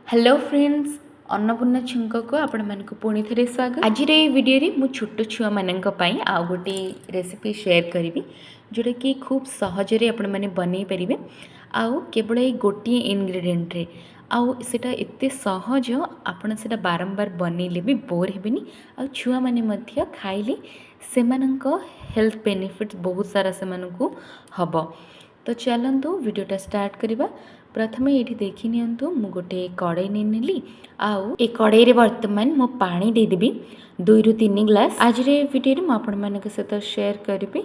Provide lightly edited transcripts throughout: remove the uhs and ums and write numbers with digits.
Hello friends, Annapurna छुंक को आपण मानक पुणी थे स्वागत। आज भिडियो मु छोट छुआ मानक पई आ गोटे रेसिपी शेयर करी जोटा कि खूब सहजरे आपण मैंने बनई पारे आउ केवल ये गोटे इनग्रेडिएंट रे आउ सेटा एते सहज आपण सेटा बारंबार बनइले भी बोर हेबेनी आ छुआ माने मध्य खाइले सेमानंक हेल्थ बेनिफिट्स बहुत सारा सेमानकु हबो। तो चलतु वीडियोटा स्टार्ट करवा। प्रथमे ये देखी नियंतु मु गोटे कड़ाई नेली आउ ए कड़ाई वर्तमान मु पानी देदेवी 2 ରୁ 3 ग्लास। आज वीडियो में आपण मानक सहित शेयर करी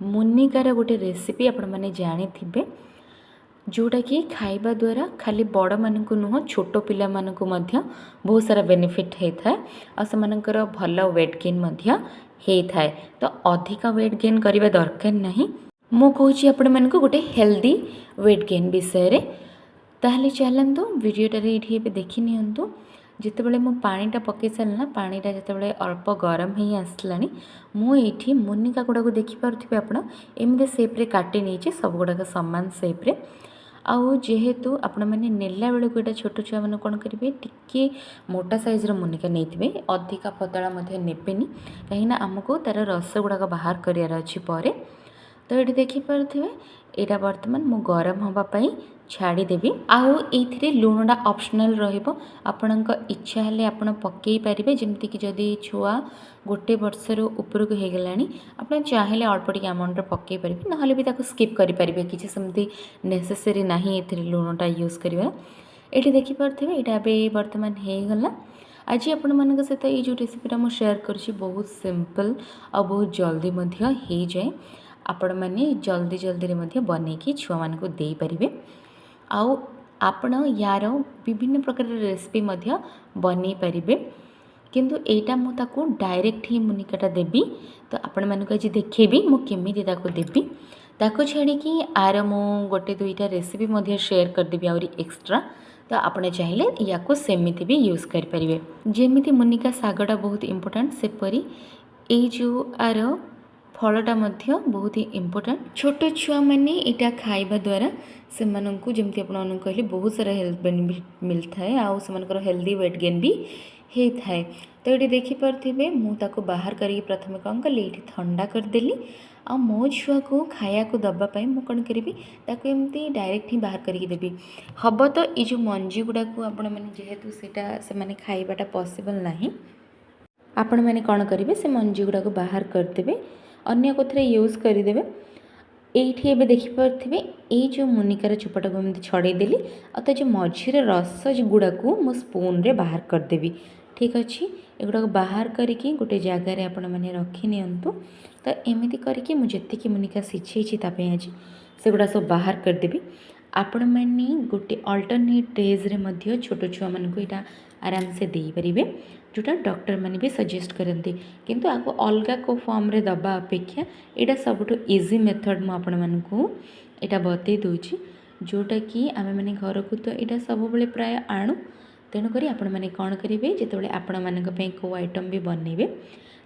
मुनिकार गोटे रेसिपी आपण माने जानी थिबे जोटा कि खाइबा द्वारा खाली बड़ मानक नुह छोट पिला मानक मध्य बहुत सारा बेनिफिट होता है और सेमानकर भल वेट गेन मध्य होता है। तो अधिक वेट गेन करने दरकार नहीं। मु कहूँ आपण मानक गोटे हेल्दी वेट गेन विषय रे। ताहले चलतु वीडियोटारे ये देखी नियंतु जितेबाला मु पानीटा पकई सारा पानीटा जितेबाला अल्प गरम हो आसला मुझे मुनिका गुड़ा देखिपे आप एमती सेप्रे काटी नहीं सब गुड़ाक सामान सेप्रे आउ जेहेतु आपण मैंने नेला बेलू यहाँ छोट छुआ मैंने कौन करेंगे टिके मोटा साइज्र मुनिका नहीं अधिका पतला नेबेनी कहीं आमको तार रस गुड़ाक बाहर करार अच्छी पर। तो ये देखिपे यहाँ बर्तमान मु गरम होगापाई छाड़देवी आउ ये लुणटा ऑप्शनल रहिबो आपणक इच्छा हेले आपण पकई पारिबे जेमति कि जदि छुआ गोटे वर्षर उपरक हो गलानी आप चाहिए अल्प टिके अमाउंट पकई पारिबे नहले भी ताको स्किप करि पारिबे किछि सेमति नेसेसरी नाही एथिरे लुणटा यूज करिवा। एठी देखि परथिबे एटा बे वर्तमान हे गला। आज आपण मानक सहित ये जो रेसिपीटा मु शेयर करछि बहुत सिंपल और बहुत जल्दी मध्य हो जाए। आपण माने जल्दी जल्दी रे मध्य बनेकी छुआ मानक देई परिबे आउ आपण यार विभिन्न प्रकार रेसिपी मध्य बनै पारिबे किंतु एटा मु ताको डायरेक्ट ही मुनिकाटा देबी। तो आपण मानक आज देखेबी मु केमिति ताको देबी ताको छाड़ी कि आर मु गोटे दुईटा रेसिपी मध्य शेयर कर देबी आउरी एक्स्ट्रा। तो आपने चाहिए या को सेमिति भी यूज कर परिबे जेमिति मुनिका सागटा बहुत इंपोर्टेंट सेपरी ए जो आर फलटा मध्य बहुत ही इम्पोर्टेंट। छोट छुआ मैंने यहाँ खाइबा द्वारा से जमी आपने कहले बहुत सारा हेल्थ बेनिफिट मिलता है आउ से हेल्दी वेट गेन भी होता है। तो ये देखिपे मुझे बाहर करके प्रथम कौन कली ये ठंडा करदेली आ मो छुआ को खाया को दबापाई मुझे कौन करी एमती डायरेक्ट ही बाहर करके देवी हम। तो ये जो मंजी गुड़ा को आपण मैंने जेहेतु से खाइबाटा पॉसिबल नहीं आपण मैंने कौन करेंगे से मंजी गुड़ा को बाहर करदे अन्य कथरे यूज करदे। ये एबे देखिपे ये जो मुनिकार चोपाटा को एमती छड़ेदेली और जो मझीरे रस गुड़ा को मो स्पून रे बाहर करदेवी। ठीक अच्छे एगुड़ा बाहर करके गोटे जगार आपण मैंने रखी नियंतु। तो एमती करके मुझे जी मुनिका सिझे आज से गुड़ा सब बाहर करदेवी। आपण मैंने गोटे अल्टरनेट डेज रे मध्य छोट छुआ मानक यहाँ आराम से दे पारिबे जोटा डॉक्टर मैंने भी सजेस्ट करते किंतु आपको अलग को फॉर्म रे दबा अपेक्षा यहाँ सबुठ इजी मेथड मुझे यहाँ बतई दूची जोटा कि आम मैंने घर को तो यहाँ सब बेले प्राय आणु तेणुक आपण मैंने कौन करेंगे जिते आपण मानक को आइटम भी बनइबे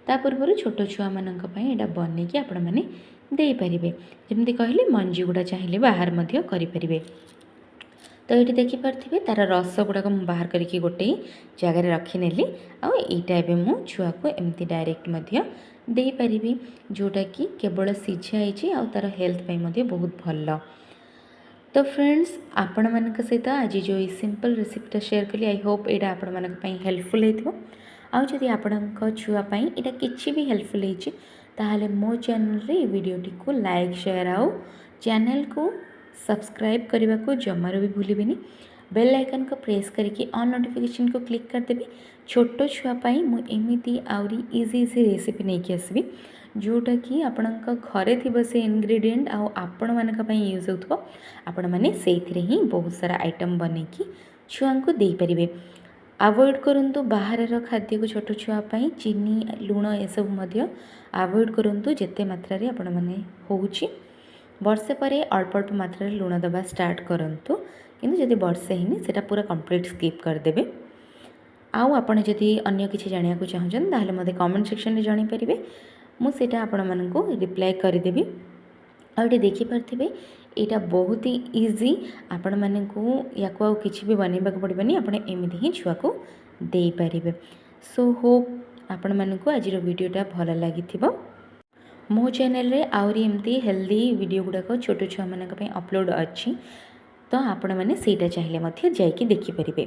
ता पूर्व छोट छुआ मानक यहाँ बनईकि आपण मैंने दे पारिबे जमती कहले मंजी गुड़ा चाहिए बाहर मध्य करें। तो ये देखिपे तार रस गुड़ाक बाहर करके गोटे जगार रखिनेली आईटा एवं मु छुआ को एमती डायरेक्ट मध्य दे पारिबी जोटा कि केवल सिझाई आ तार हेल्थ पाई मध्य बहुत भल। तो फ्रेंड्स आपण मानक सहित आज जो सिंपल रेसिपीटा शेयर कली आई होप यहाँ आपण मानक हेल्पफुल होइथिबो आउ जदि आपणक छुआ पाई एटा किछि भी हेल्पफुल होइछि ताहाले मो चैनल रे वीडियोटी को लाइक शेयर आउ चैनल को सब्सक्राइब करने को जमार भी भूलिए। बेल आइकन को प्रेस करके ऑन नोटिफिकेशन को क्लिक करदेवी। छोट छुआपाई मुझे आउरी इजी इजी रेसिपी नहीं कि आसबि जोटा कि आपणक घरे थी से इनग्रेडिएंट आपण मानक यूज हो आपण मैंने से ही बहुत सारा आइटम बनईकि छुआ को दे पारिबे। अवॉइड करंतु बाहर खाद्य को छोट छुआपाई चीनी लुण एसबू अवॉइड करंतु जेते मात्रा रे आपण मैंने होउची वर्षे पर अल्प अल्प मात्रा लुण दबा स्टार्ट करंतु किंतु जदि वर्षे हिनी सेटा पूरा कंप्लीट स्किप करदेबे। आउ आपण जदि अन्य किछि जानिया को चाहछन ताहले मते कमेंट सेक्शन रे जानि परिबे मु सेटा आपण मानकु रिप्लाई करदेबी। आ देखि परथिबे यहाँ बहुत ही इजी आपण मानकू या किसी भी बनवाक पड़े आप एमती ही छुआ को दे पारे। सो होप आपण मानकू आज वीडियोटा भल लगी। मो चैनल रे आउरी एमती हेल्दी वीडियो गुड़ाक छोट छुआ मान अपलोड अच्छी तो आपण मैंने ସେଇଟା ଚାହିଁଲେ ମଧ୍ୟ ଯାଇକି ଦେଖିପାରିବେ।